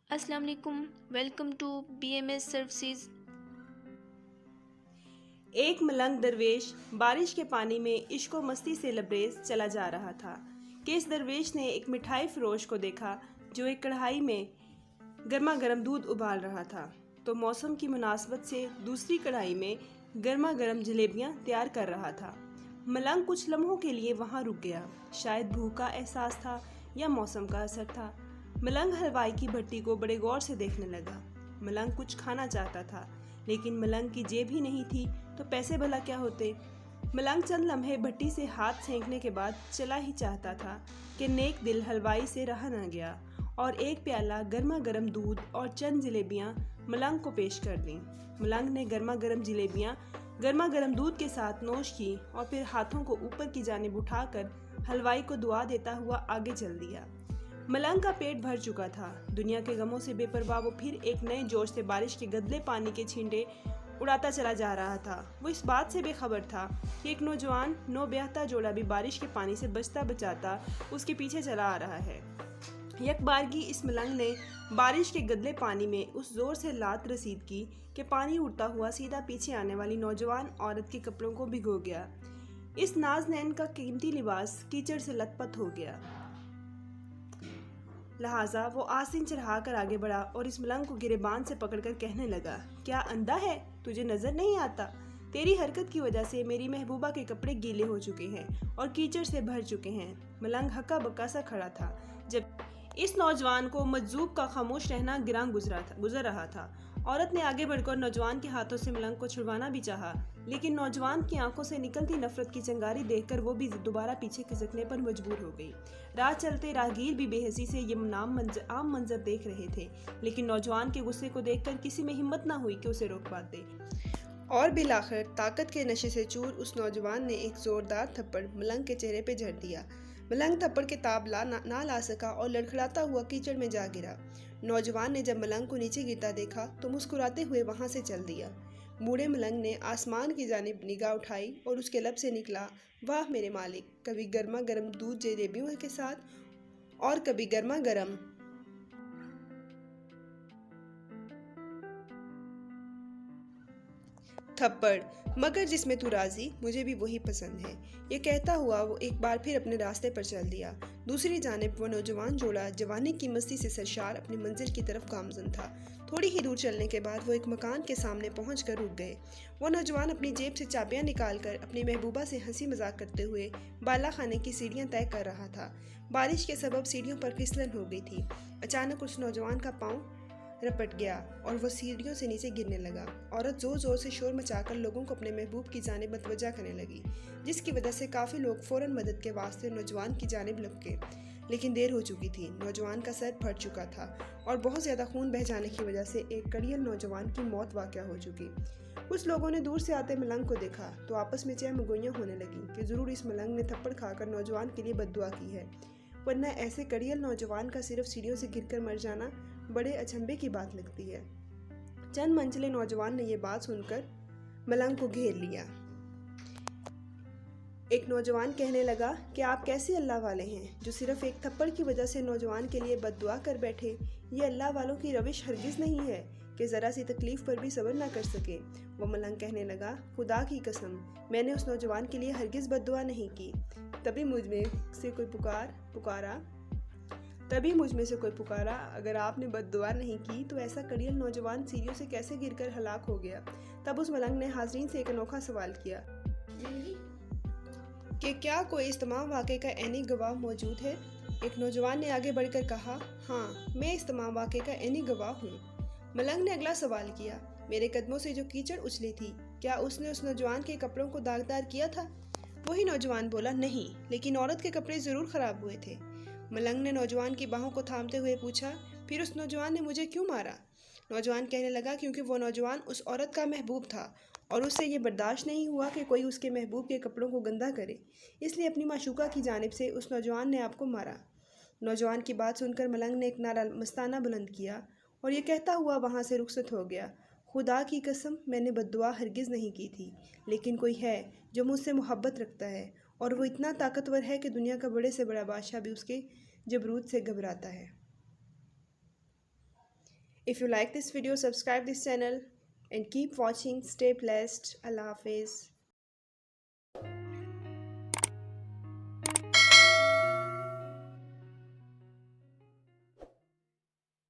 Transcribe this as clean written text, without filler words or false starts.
السلام علیکم، welcome to B M S services. ایک ملنگ درویش بارش کے پانی میں عشق و مستی سے لبریز چلا جا رہا تھا کہ اس درویش نے ایک مٹھائی فروش کو دیکھا جو ایک کڑھائی میں گرما گرم دودھ ابال رہا تھا، تو موسم کی مناسبت سے دوسری کڑھائی میں گرما گرم جلیبیاں تیار کر رہا تھا۔ ملنگ کچھ لمحوں کے لیے وہاں رک گیا، شاید بھوک کا احساس تھا یا موسم کا اثر تھا۔ ملنگ حلوائی کی بھٹی کو بڑے غور سے دیکھنے لگا۔ ملنگ کچھ کھانا چاہتا تھا، لیکن ملنگ کی جیب ہی نہیں تھی تو پیسے بھلا کیا ہوتے۔ ملنگ چند لمحے بھٹی سے ہاتھ سینکنے کے بعد چلا ہی چاہتا تھا کہ نیک دل حلوائی سے رہا نہ گیا اور ایک پیالہ گرما گرم دودھ اور چند جلیبیاں ملنگ کو پیش کر دیں۔ ملنگ نے گرما گرم جلیبیاں گرما گرم دودھ کے ساتھ نوش کی اور پھر ہاتھوں کو اوپر کی جانب اٹھا کر حلوائی کو دعا دیتا ہوا آگے چل دیا۔ ملنگ کا پیٹ بھر چکا تھا۔ دنیا کے غموں سے بے پرواہ وہ پھر ایک نئے جوش سے بارش کے گدلے پانی کے چھینٹے اڑاتا چلا جا رہا تھا۔ وہ اس بات سے بے خبر تھا کہ ایک نوجوان نو بیاہتا جوڑا بھی بارش کے پانی سے بچتا بچاتا اس کے پیچھے چلا آ رہا ہے۔ یک بارگی اس ملنگ نے بارش کے گدلے پانی میں اس زور سے لات رسید کی کہ پانی اڑتا ہوا سیدھا پیچھے آنے والی نوجوان عورت کے کپڑوں کو بھگو گیا۔ اس نازنین کا قیمتی لباس کیچڑ سے لت پت ہو گیا، لہٰذا وہ آستین چڑھا کر آگے بڑھا اور اس ملنگ کو گریبان سے پکڑ کر کہنے لگا، کیا اندھا ہے؟ تجھے نظر نہیں آتا؟ تیری حرکت کی وجہ سے میری محبوبہ کے کپڑے گیلے ہو چکے ہیں اور کیچڑ سے بھر چکے ہیں۔ ملنگ ہکا بکا سا کھڑا تھا جب اس نوجوان کو مجذوب کا خاموش رہنا گراں گزر رہا تھا۔ عورت نے آگے بڑھ کر نوجوان کے ہاتھوں سے ملنگ کو چھڑوانا بھی چاہا، لیکن نوجوان کی آنکھوں سے نکلتی نفرت کی چنگاری دیکھ کر وہ بھی دوبارہ پیچھے کھسکنے پر مجبور ہو گئی۔ راہ چلتے راہگیر بھی بے حسی سے یہ عام منظر دیکھ رہے تھے، لیکن نوجوان کے غصے کو دیکھ کر کسی میں ہمت نہ ہوئی کہ اسے روک پاتے۔ اور بالآخر طاقت کے نشے سے چور اس نوجوان نے ایک زوردار تھپڑ ملنگ کے چہرے پہ جھڑ دیا۔ ملنگ تھپڑ کے تاب نہ لا سکا اور لڑکھڑاتا ہوا کیچڑ میں جا گرا۔ نوجوان نے جب ملنگ کو نیچے گرتا دیکھا تو مسکراتے ہوئے وہاں سے چل دیا۔ بوڑھے ملنگ نے آسمان کی جانب نگاہ اٹھائی اور اس کے لب سے نکلا، واہ میرے مالک، کبھی گرما گرم دودھ جلیبیوں کے ساتھ اور کبھی گرما گرم تھپڑ، مگر جس میں تو راضی، مجھے بھی وہی پسند ہے۔ یہ کہتا ہوا وہ ایک بار پھر اپنے راستے پر چل دیا۔ دوسری جانب وہ نوجوان جوڑا جوانی کی مستی سے سرشار اپنی منزل کی طرف گامزن تھا۔ تھوڑی ہی دور چلنے کے بعد وہ ایک مکان کے سامنے پہنچ کر رک گئے۔ وہ نوجوان اپنی جیب سے چابیاں نکال کر اپنی محبوبہ سے ہنسی مذاق کرتے ہوئے بالا خانے کی سیڑھیاں طے کر رہا تھا۔ بارش کے سبب سیڑھیوں پر پھسلن ہو گئی تھی۔ اچانک اس نوجوان کا پاؤں رپٹ گیا اور وہ سیڑھیوں سے نیچے گرنے لگا۔ عورت زور زور سے شور مچا کر لوگوں کو اپنے محبوب کی جانب متوجہ کرنے لگی، جس کی وجہ سے کافی لوگ فوراً مدد کے واسطے نوجوان کی جانب لپکے، لیکن دیر ہو چکی تھی۔ نوجوان کا سر پھٹ چکا تھا اور بہت زیادہ خون بہہ جانے کی وجہ سے ایک کڑیل نوجوان کی موت واقع ہو چکی۔ کچھ لوگوں نے دور سے آتے ملنگ کو دیکھا تو آپس میں چہ مگوئیاں ہونے لگیں کہ ضرور اس ملنگ نے تھپڑ کھا کر نوجوان کے لیے بد دعا کی ہے، ورنہ ایسے کڑیل نوجوان کا صرف سیڑھیوں سے گر کر مر جانا بڑے اچنبھے کی بات لگتی ہے۔ چند منچلے نوجوان نے یہ بات سن کر ملنگ کو گھیر لیا۔ ایک نوجوان کہنے لگا کہ آپ کیسے اللہ والے ہیں جو صرف ایک تھپڑ کی وجہ سے نوجوان کے لیے بد دعا کر بیٹھے۔ یہ اللہ والوں کی روش ہرگز نہیں ہے کہ ذرا سی تکلیف پر بھی صبر نہ کر سکے۔ وہ ملنگ کہنے لگا، خدا کی قسم، میں نے اس نوجوان کے لیے ہرگز بد دعا نہیں کی۔ تبھی مجھ میں سے کوئی پکارا، اگر آپ نے بد دعا نہیں کی تو ایسا کڑیل نوجوان سیڑھیوں سے کیسے گر کر ہلاک ہو گیا؟ تب اس ملنگ نے حاضرین سے ایک انوکھا سوال کیا کہ کیا کوئی اس تمام واقعے کا عینی گواہ موجود ہے؟ ایک نوجوان نے آگے بڑھ کر کہا، ہاں، میں اس تمام واقعے کا عینی گواہ ہوں۔ ملنگ نے اگلا سوال کیا، میرے قدموں سے جو کیچڑ اچھلی تھی، کیا اس نے اس نوجوان کے کپڑوں کو داغدار کیا تھا؟ وہی نوجوان بولا، نہیں، لیکن عورت کے کپڑے ضرور خراب ہوئے تھے۔ ملنگ نے نوجوان کی باہوں کو تھامتے ہوئے پوچھا، پھر اس نوجوان نے مجھے کیوں مارا؟ نوجوان کہنے لگا، کیونکہ وہ نوجوان اس عورت کا محبوب تھا اور اس سے یہ برداشت نہیں ہوا کہ کوئی اس کے محبوب کے کپڑوں کو گندا کرے، اس لیے اپنی معشوقہ کی جانب سے اس نوجوان نے آپ کو مارا۔ نوجوان کی بات سن کر ملنگ نے ایک نعرہ مستانہ بلند کیا اور یہ کہتا ہوا وہاں سے رخصت ہو گیا، خدا کی قسم، میں نے بد دعا ہرگز نہیں کی تھی، لیکن کوئی ہے جو مجھ سے محبت رکھتا ہے اور وہ اتنا طاقتور ہے کہ دنیا کا بڑے سے بڑا بادشاہ بھی اس کے جبروت سے گھبراتا ہے۔ If you like this video, subscribe this channel and keep watching. Stay blessed. Allah Hafiz.